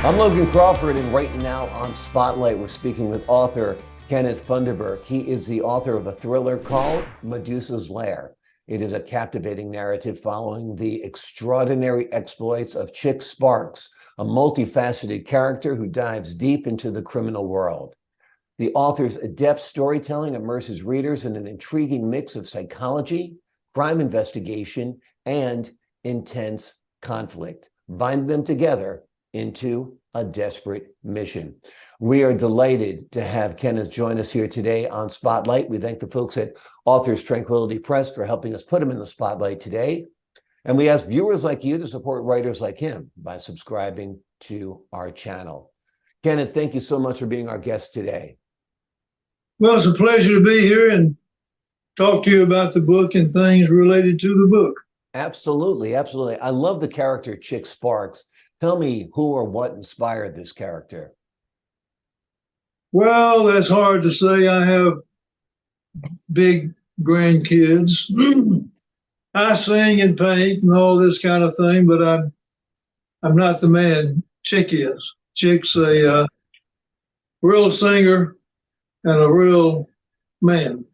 I'm Logan Crawford, and right now on Spotlight, we're speaking with author Kenneth Funderburk. He is the author of a thriller called Medusa's Lair. It is a captivating narrative following the extraordinary exploits of Chick Sparks, a multifaceted character who dives deep into the criminal world. The author's adept storytelling immerses readers in an intriguing mix of psychology, crime investigation, and intense conflict, binding them together into a desperate mission. We are delighted to have Kenneth join us here today on Spotlight. We thank the folks at Authors Tranquility Press for helping us put him in the spotlight today. And we ask viewers like you to support writers like him by subscribing to our channel. Kenneth, thank you so much for being our guest today. Well, it's a pleasure to be here and talk to you about the book and things related to the book. Absolutely, absolutely. I love the character Chick Sparks. Tell me who or what inspired this character. Well, that's hard to say. I have big grandkids. I sing and paint and all this kind of thing, but I'm not the man Chick is. Chick's a real singer and a real man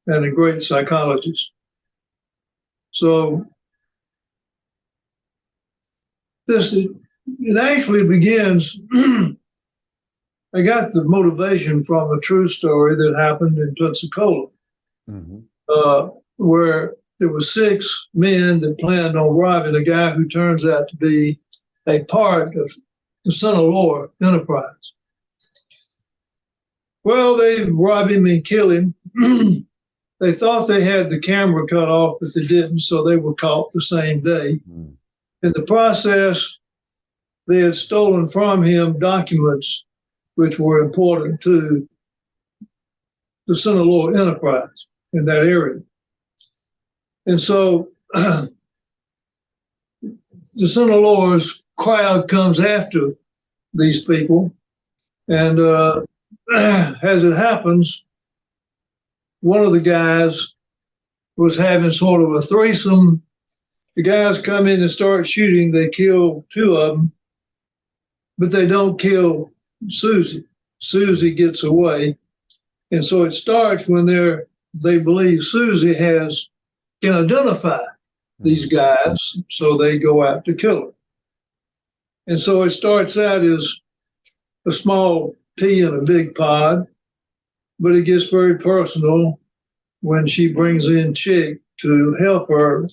and a great psychologist. So it actually begins, I got the motivation from a true story that happened in Pensacola, where there were 6 men that planned on robbing a guy who turns out to be a part of the Son of Lair enterprise. Well, they rob him and kill him. They thought they had the camera cut off, but they didn't, so they were caught the same day. In the process, they had stolen from him documents which were important to the Son of Lair enterprise in that area. And so the Son of Lair's crowd comes after these people, and as it happens, one of the guys was having sort of a threesome. The guys come in and start shooting. They kill 2 of them, but they don't kill Susie. Susie gets away. And so it starts when they believe Susie can identify these guys, so they go out to kill her. And so it starts out as a small pea in a big pod, but it gets very personal when she brings in Chick to help her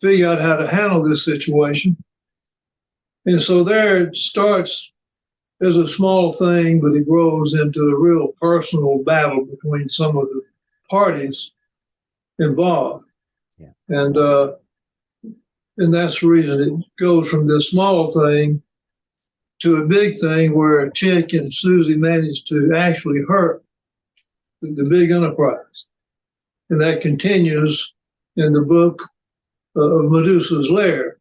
figure out how to handle this situation. And so there it starts as a small thing, but it grows into a real personal battle between some of the parties involved. Yeah. And that's the reason it goes from this small thing to a big thing where Chick and Susie managed to actually hurt the big enterprise. And that continues in the book of Medusa's Lair.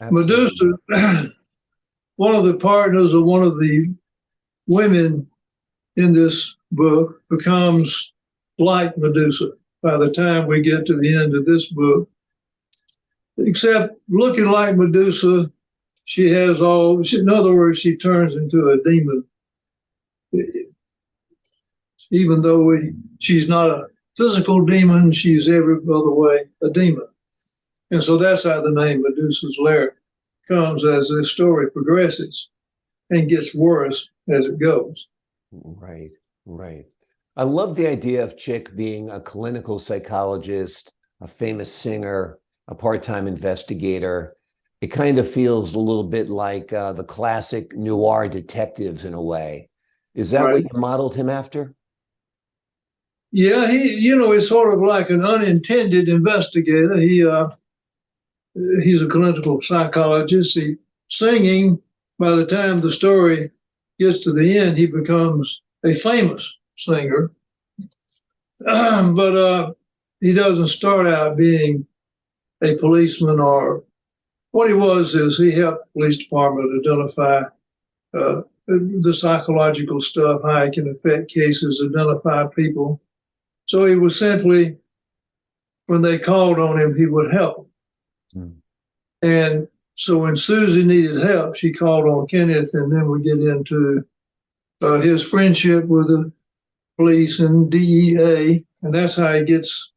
Absolutely. Medusa, one of the partners of one of the women in this book, becomes like Medusa by the time we get to the end of this book. Except looking like Medusa, she has in other words, she turns into a demon. Even though she's not a physical demon, she's every other way a demon. And so that's how the name Medusa's Lair comes as the story progresses and gets worse as it goes. Right, right. I love the idea of Chick being a clinical psychologist, a famous singer, a part-time investigator. It kind of feels a little bit like the classic noir detectives in a way. Is that what you modeled him after? Yeah, he's sort of like an unintended investigator. He's a clinical psychologist. Singing, by the time the story gets to the end, he becomes a famous singer. But he doesn't start out being a policeman, or what he was is he helped the police department identify the psychological stuff, how it can affect cases, identify people. So he was simply, when they called on him, he would help them. And So when Susie needed help, she called on Kenneth, and then we get into his friendship with the police and DEA, and that's how he gets.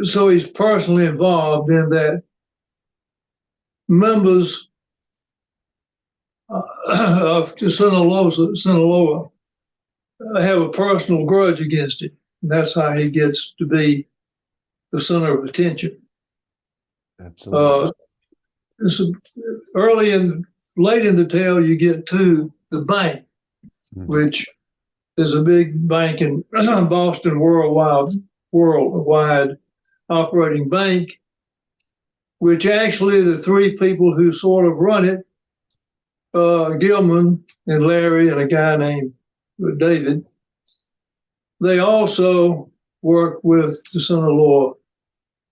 So he's personally involved in that. Members of Sinaloa have a personal grudge against him. And that's how he gets to be the center of attention. Absolutely. Late in the tale, you get to the bank, which is a big bank in Boston, worldwide operating bank, which actually the three people who sort of run it, Gilman and Larry and a guy named David, they also work with the Sinaloa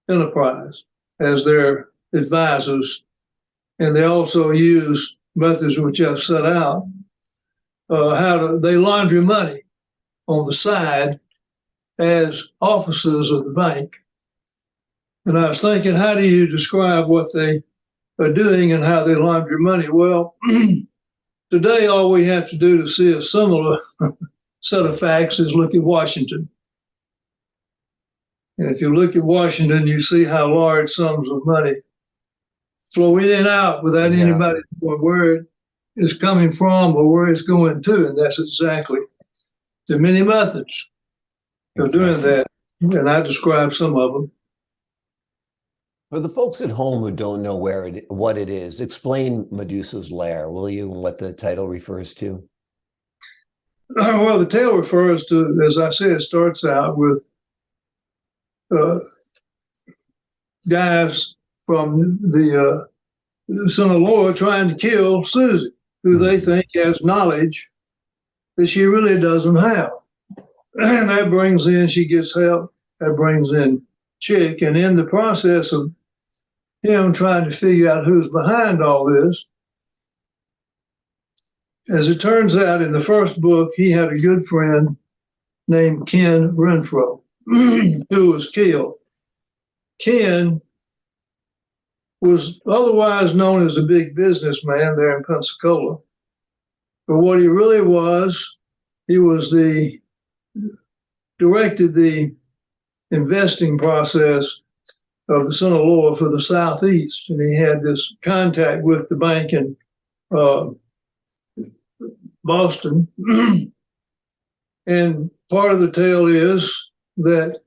Enterprise as their advisors, and they also use methods which I've set out. They launder money on the side as officers of the bank. And I was thinking, how do you describe what they are doing and how they launder money? Well, today all we have to do to see a similar set of facts is look at Washington. And if you look at Washington, you see how large sums of money flow in and out without anybody knowing where it is coming from or where it's going to. And that's exactly the many methods of doing that. And I describe some of them. For the folks at home who don't know what it is, explain Medusa's Lair, will you, and what the title refers to? Well, the tale refers to, as I said, it starts out with guys from the Sinaloa trying to kill Susie, who they think has knowledge that she really doesn't have. And that brings in, she gets help, that brings in Chick. And in the process of him trying to figure out who's behind all this, as it turns out, in the first book, he had a good friend named Ken Renfro, who was killed. Ken was otherwise known as a big businessman there in Pensacola. But what he really was, he was directed the investing process of the Sinaloa for the Southeast. And he had this contact with the bank in Boston. And part of the tale is that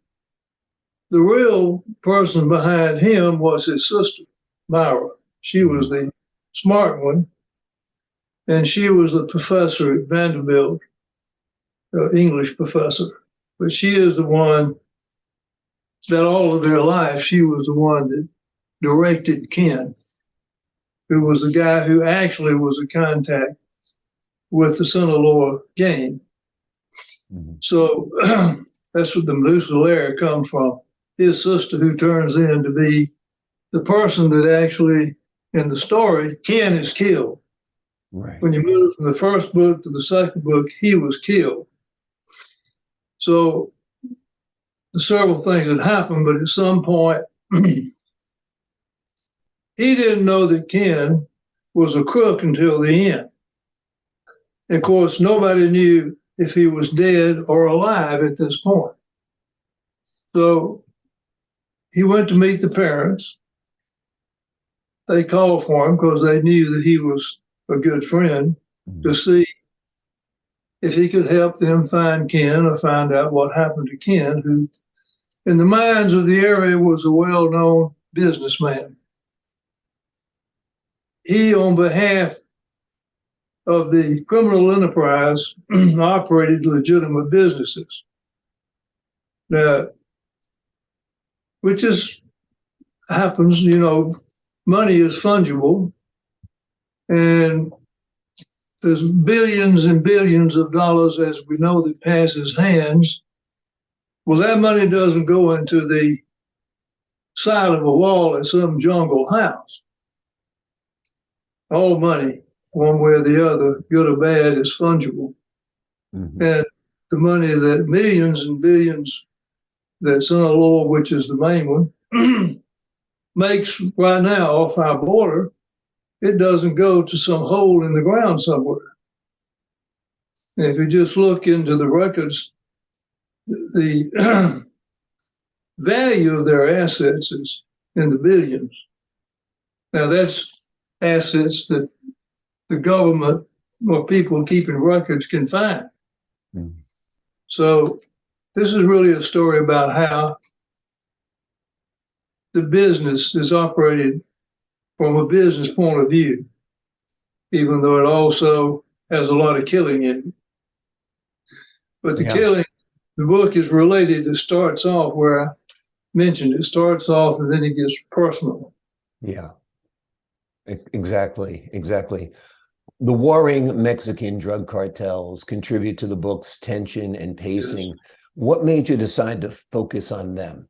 the real person behind him was his sister, Myra. She was the smart one, and she was a professor at Vanderbilt, English professor. But she is the one that all of their life, she was the one that directed Ken, who was the guy who actually was in contact with the Sinaloa gang. So that's what the Medusa Lair comes from. His sister, who turns in to be the person that actually, in the story, Ken is killed. Right. When you move from the first book to the second book, he was killed. So several things had happened, but at some point, he didn't know that Ken was a crook until the end. And of course, nobody knew if he was dead or alive at this point. So he went to meet the parents. They called for him because they knew that he was a good friend, to see if he could help them find Ken or find out what happened to Ken, who in the minds of the area was a well-known businessman. He, on behalf of the criminal enterprise, operated legitimate businesses. Now, which happens, money is fungible, and there's billions and billions of dollars, as we know, that passes hands. Well, that money doesn't go into the side of a wall at some jungle house. All money, one way or the other, good or bad, is fungible. And the money that millions and billions that Sinaloa, which is the main one, makes right now off our border, it doesn't go to some hole in the ground somewhere. And if you just look into the records, the value of their assets is in the billions. Now, that's assets that the government or people keeping records can find. Mm. So this is really a story about how the business is operated from a business point of view, even though it also has a lot of killing in it. But the killing, the book is related. It starts off where I mentioned it starts off and then it gets personal. Yeah, exactly. The warring Mexican drug cartels contribute to the book's tension and pacing. Yes. What made you decide to focus on them?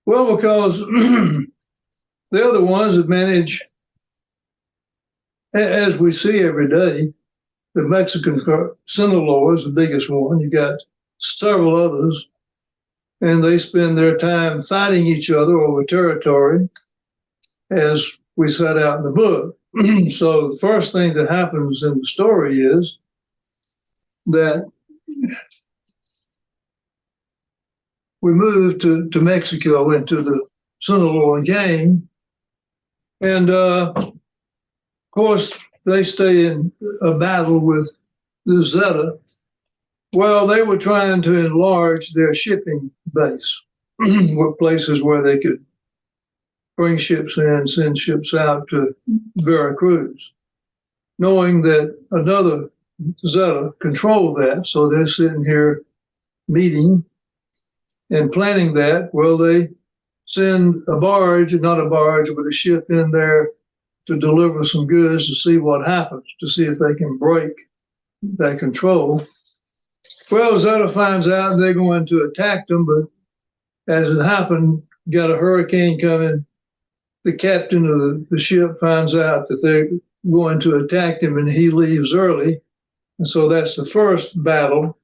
Well, because they're the ones that manage, as we see every day, the Mexican Sinaloa is the biggest one. You got several others, and they spend their time fighting each other over territory, as we set out in the book. So the first thing that happens in the story is that we move to Mexico into the Sinaloa gang. And of course, they stay in a battle with the Zeta. Well, they were trying to enlarge their shipping base, with places where they could bring ships in, send ships out to Veracruz, knowing that another Zeta controlled that. So they're sitting here meeting and planning that. Well, they send a barge, not a barge, but a ship in there to deliver some goods to see what happens, to see if they can break that control. Well, Zeta finds out they're going to attack them, but as it happened, got a hurricane coming. The captain of the ship finds out that they're going to attack him, and he leaves early. And so that's the first battle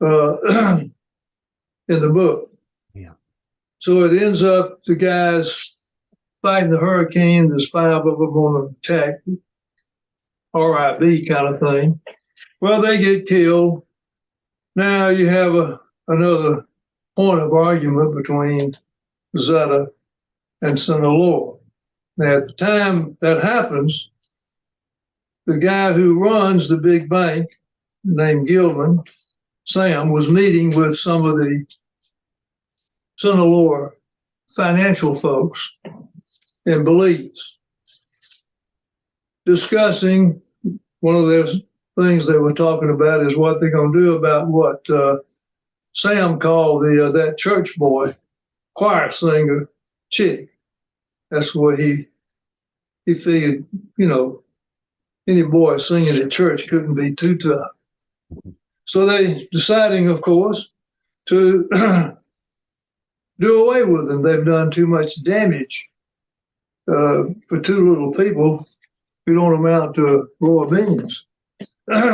in the book. Yeah. So it ends up the guys fighting the hurricane. There's 5 of them on the attack, RIB kind of thing. Well, they get killed. Now you have another point of argument between Zeta and Sinaloa. Now, at the time that happens, the guy who runs the big bank, named Gilman, Sam, was meeting with some of the Sinaloa financial folks in Belize, discussing one of their things they were talking about is what they're going to do about what Sam called that church boy, choir singer, Chick. That's what he figured, any boy singing at church couldn't be too tough. So they deciding, of course, to do away with them. They've done too much damage for 2 little people who don't amount to a row of beans.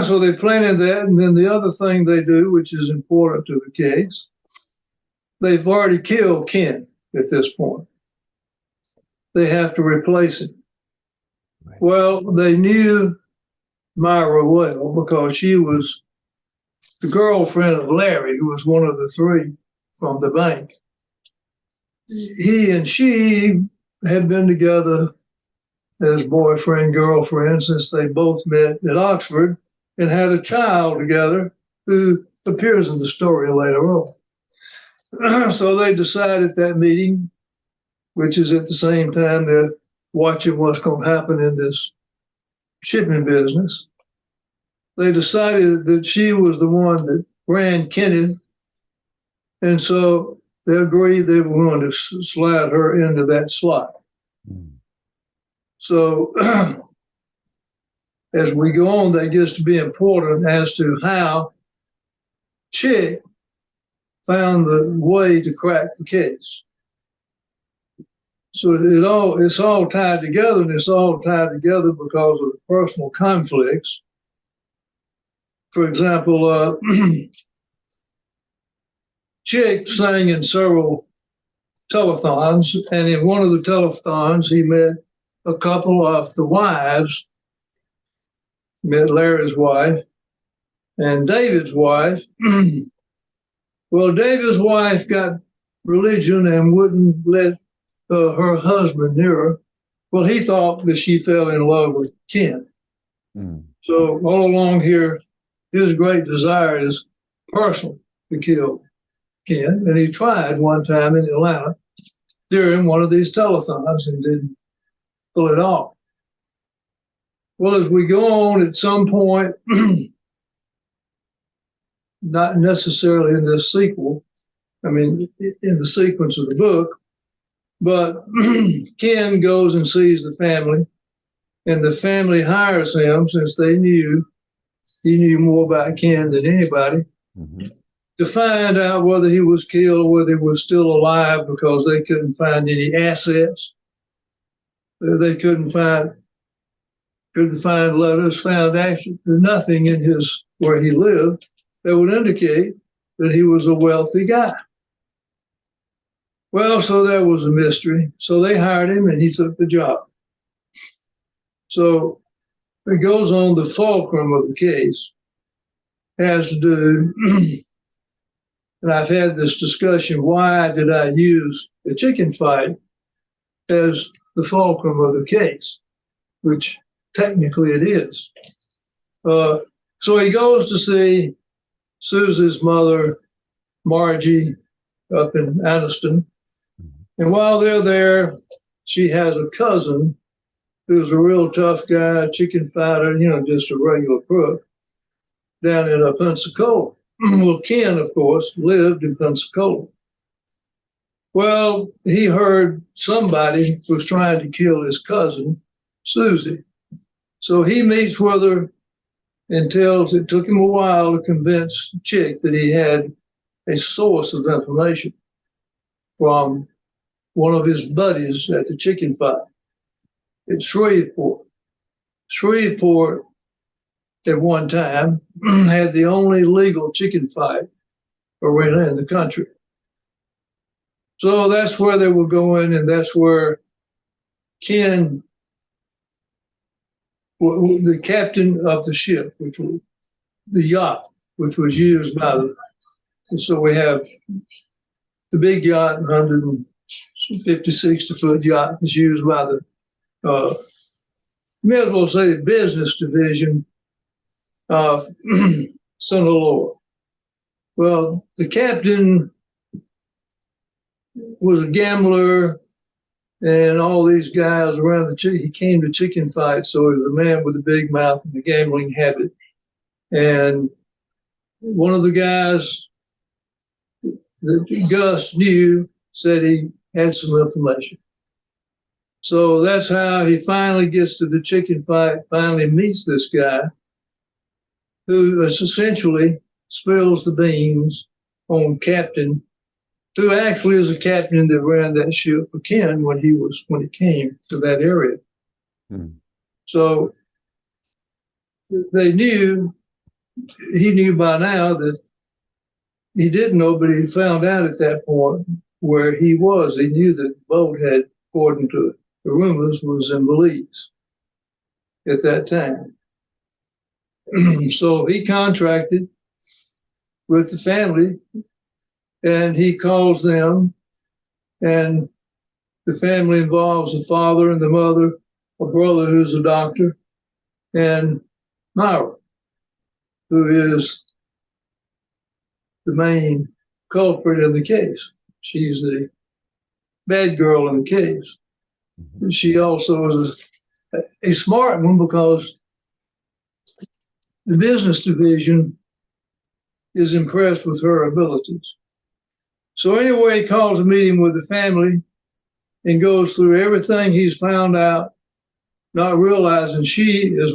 So they planted that, and then the other thing they do, which is important to the case, they've already killed Ken at this point. They have to replace him. Right. Well, they knew Myra well because she was the girlfriend of Larry, who was one of the 3 from the bank. He and she had been together as boyfriend, girlfriend since they both met at Oxford and had a child together who appears in the story later on. So they decide at that meeting, which is at the same time they're watching what's going to happen in this shipping business. They decided that she was the one that ran Kenneth, and so they agreed they were going to slide her into that slot. So as we go on, that gets to be important as to how Chick found the way to crack the case. So it's all tied together, and it's all tied together because of the personal conflicts. For example, Chick sang in several telethons, and in one of the telethons, he met a couple of the wives, met Larry's wife and David's wife. Well, David's wife got religion and wouldn't let her husband near her. Well, he thought that she fell in love with Ken. So all along here, his great desire is personal to kill Ken. And he tried one time in Atlanta during one of these telethons and didn't pull it off. Well, as we go on, at some point, not necessarily in this sequel, I mean, in the sequence of the book, but Ken goes and sees the family, and the family hires him, since he knew more about Ken than anybody, to find out whether he was killed or whether he was still alive, because they couldn't find any assets. They couldn't find letters, found actually nothing in where he lived that would indicate that he was a wealthy guy. Well, so that was a mystery. So they hired him and he took the job. So it goes on, the fulcrum of the case has to do, and I've had this discussion, why did I use the chicken fight as the fulcrum of the case, which technically it is. So he goes to see Susie's mother, Margie, up in Anniston. And while they're there, she has a cousin who's a real tough guy, chicken fighter, just a regular crook, down in Pensacola. Well, Ken, of course, lived in Pensacola. Well, he heard somebody was trying to kill his cousin, Susie. So he meets with her and it took him a while to convince Chick that he had a source of information from one of his buddies at the chicken fight in Shreveport. Shreveport, at one time, had the only legal chicken fight arena in the country. So that's where they were going, and that's where Ken, the captain of the ship, which was the yacht, which was used by so we have the big yacht, 150, 60-foot yacht, is used by may as well say the business division of Sinaloa. Well, the captain was a gambler, and all these guys around he came to chicken fights, so he was a man with a big mouth and a gambling habit. And one of the guys that Gus knew said he had some information. So that's how he finally gets to the chicken fight, finally meets this guy who essentially spills the beans on Captain, who actually is a captain that ran that ship for Ken when he came to that area. So he knew by now that he didn't know, but he found out at that point where he was. He knew that the boat had, according to the rumors, was in Belize at that time. So he contracted with the family, and he calls them, and the family involves the father and the mother, a brother who's a doctor, and Myra, who is the main culprit in the case. She's the bad girl in the case. She also is a smart one, because the business division is impressed with her abilities. So anyway, he calls a meeting with the family and goes through everything he's found out, not realizing she is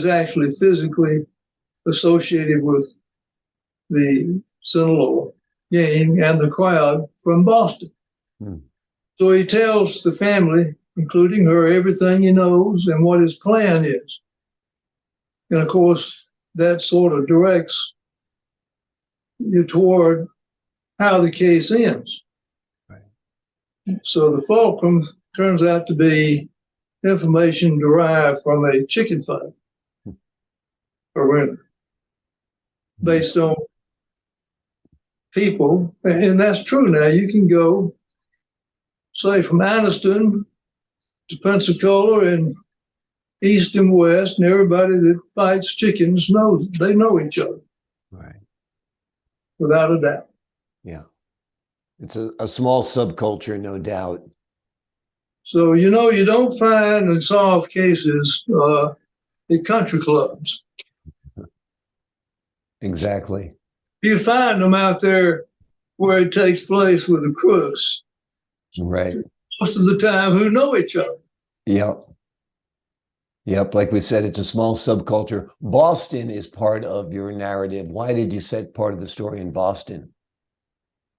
actually physically associated with the Sinaloa gang and the crowd from Boston. So he tells the family, including her, everything he knows and what his plan is. And of course, that sort of directs you toward how the case ends. Right. So the fulcrum turns out to be information derived from a chicken fight arena based on people. And that's true now. You can go, say, from Anniston to Pensacola and east and west, and everybody that fights chickens knows, they know each other. Right. Without a doubt. Yeah. It's a small subculture, no doubt. So, you know, you don't find and solve cases at country clubs. Exactly. You find them out there where it takes place with the crooks. Right. Most of the time, who know each other. Yep. Yep. Like we said, it's a small subculture. Boston is part of your narrative. Why did you set part of the story in Boston?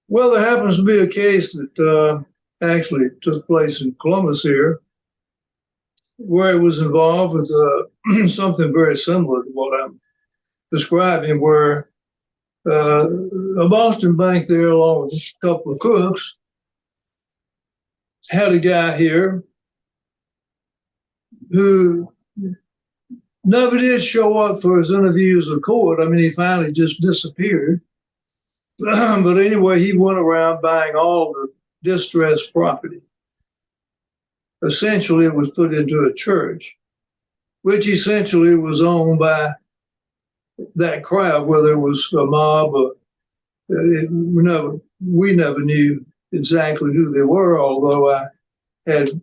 Well, there happens to be a case that actually took place in Columbus here, where it was involved with something very similar to what I'm describing, where a Boston bank there, along with a couple of crooks, had a guy here who never did show up for his interviews in court. I mean, he finally just disappeared. But anyway, he went around buying all the distressed property. Essentially, it was put into a church, which essentially was owned by that crowd, whether it was a mob or we never knew exactly who they were, although I had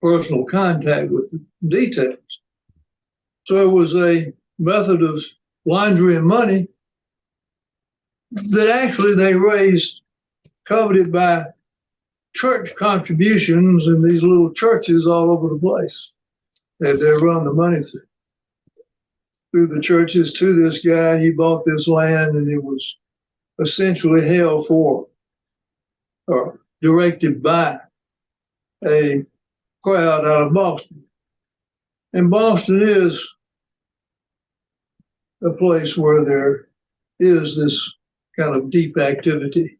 personal contact with the details. So it was a method of laundering money that actually they raised, coveted by church contributions in these little churches all over the place that they run the money through the churches to this guy. He bought this land and it was essentially held for or directed by a crowd out of Boston. And Boston is a place where there is this kind of deep activity,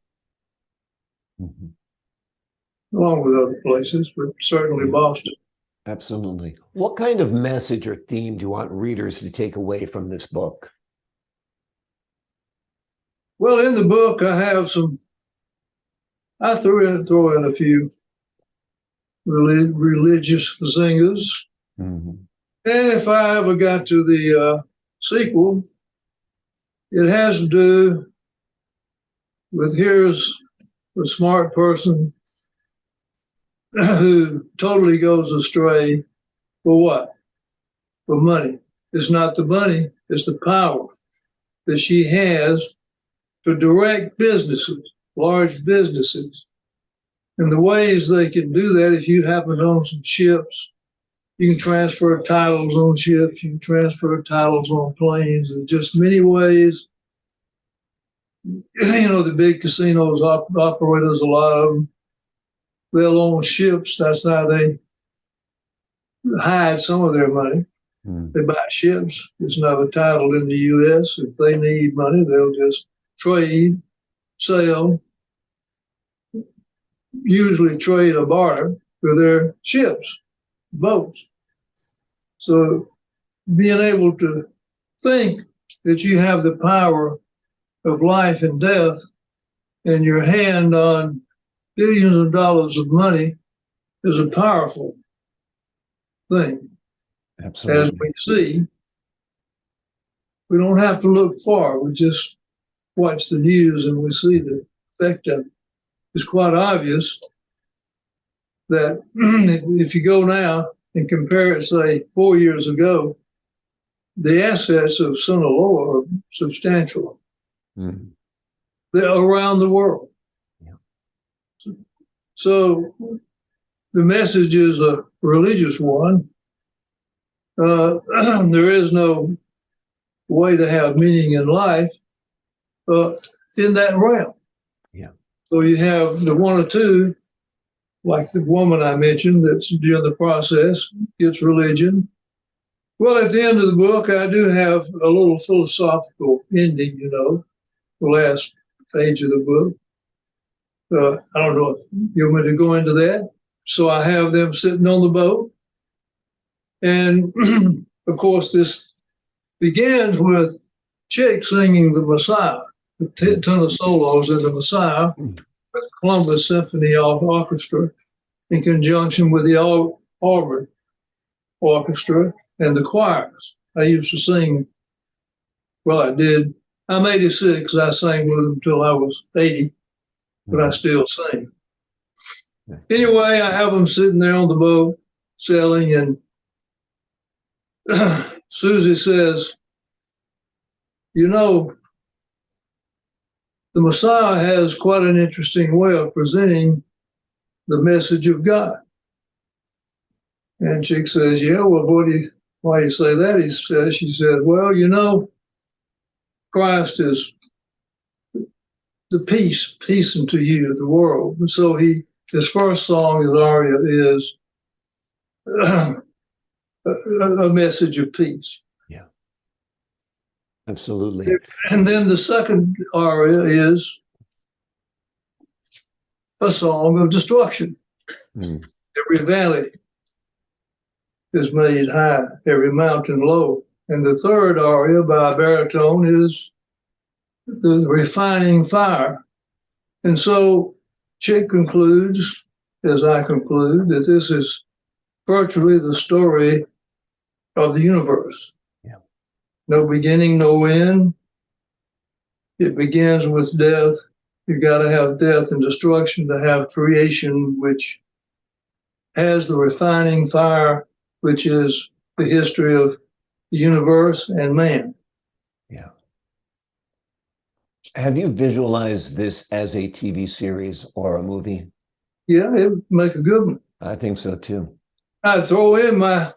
along with other places, but certainly Boston. Absolutely. What kind of message or theme do you want readers to take away from this book? Well, in the book, I throw in a few religious zingers. Mm-hmm. And if I ever got to the sequel, it has to do with here's a smart person who totally goes astray for what? For money. It's not the money, it's the power that she has to direct businesses, large businesses. And the ways they can do that, if you happen to own some ships, you can transfer titles on ships, you can transfer titles on planes, and just many ways. You know, the big casinos operators, a lot of them, they'll own ships. That's how they hide some of their money. They buy ships. It's not a title in the U.S. If they need money, they'll just trade, sell, usually trade or barter for their ships, boats. So being able to think that you have the power of life and death in your hand on billions of dollars of money is a powerful thing. Absolutely. As we see, we don't have to look far. We just watch the news and we see the effect of it. It's quite obvious that if you go now and compare it, say, 4 years ago, the assets of Sinaloa are substantial. They're around the world. Yeah. So the message is a religious one. There is no way to have meaning in life in that realm. Yeah. So you have the one or two, like the woman I mentioned that's during the process gets religion. Well, at the end of the book, I do have a little philosophical ending, you know, the last page of the book. I don't know if you want me to go into that. So I have them sitting on the boat. And of course, this begins with Chick singing the Messiah, a ton of solos in the Messiah, with Columbus Symphony Orchestra in conjunction with the Auburn Orchestra and the choirs. I used to sing, well, I did. I'm 86. I sang with them until I was 80, but I still sing. Anyway, I have them sitting there on the boat sailing, and Susie says, you know, the Messiah has quite an interesting way of presenting the message of God. And Chick says, yeah, well, why do you say that? She said, well, you know, Christ is the peace unto you, the world. And so his first song, his aria, is a message of peace. Yeah, absolutely. And then the second aria is a song of destruction. Every valley is made high, every mountain low. And the third aria by baritone is the refining fire. And so Chick concludes, as I conclude, that this is virtually the story of the universe. Yeah. No beginning, no end. It begins with death. You've got to have death and destruction to have creation, which has the refining fire, which is the history of the universe and man. Yeah. Have you visualized this as a TV series or a movie? Yeah, it would make a good one. I think so too. I throw in my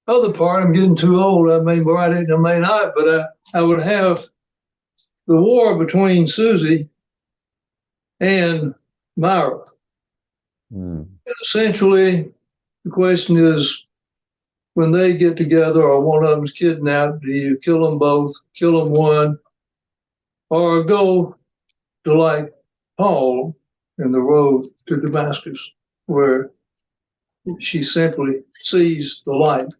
other part. I'm getting too old. I may write it, I may not, but I would have the war between Susie and Myra. And essentially, the question is, when they get together or one of them's kidnapped, do you kill them both, kill them one, or go to like Paul in the road to Damascus, where she simply sees the light?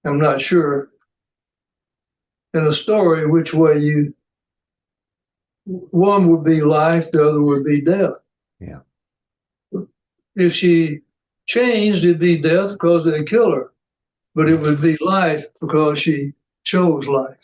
I'm not sure in a story which way one would be life, the other would be death. Yeah. If she changed, it'd be death because they'd kill her, but it would be life because she chose life,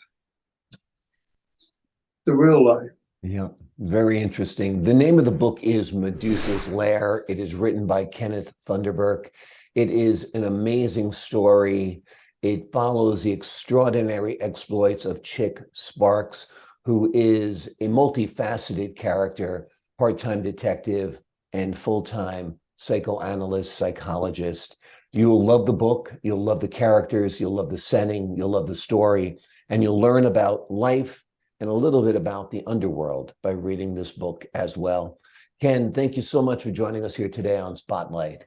the real life. Yeah, very interesting. The name of the book is Medusa's Lair. It is written by Kenneth Funderburk. It is an amazing story. It follows the extraordinary exploits of Chick Sparks, who is a multifaceted character, part-time detective and full-time psychoanalyst, psychologist. You'll love the book. You'll love the characters. You'll love the setting. You'll love the story. And you'll learn about life and a little bit about the underworld by reading this book as well. Ken, thank you so much for joining us here today on Spotlight.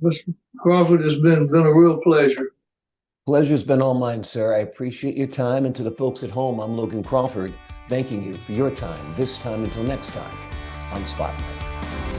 Mr. Crawford, it's been a real pleasure. Pleasure's been all mine, sir. I appreciate your time. And to the folks at home, I'm Logan Crawford, thanking you for your time, this time until next time on Spotlight.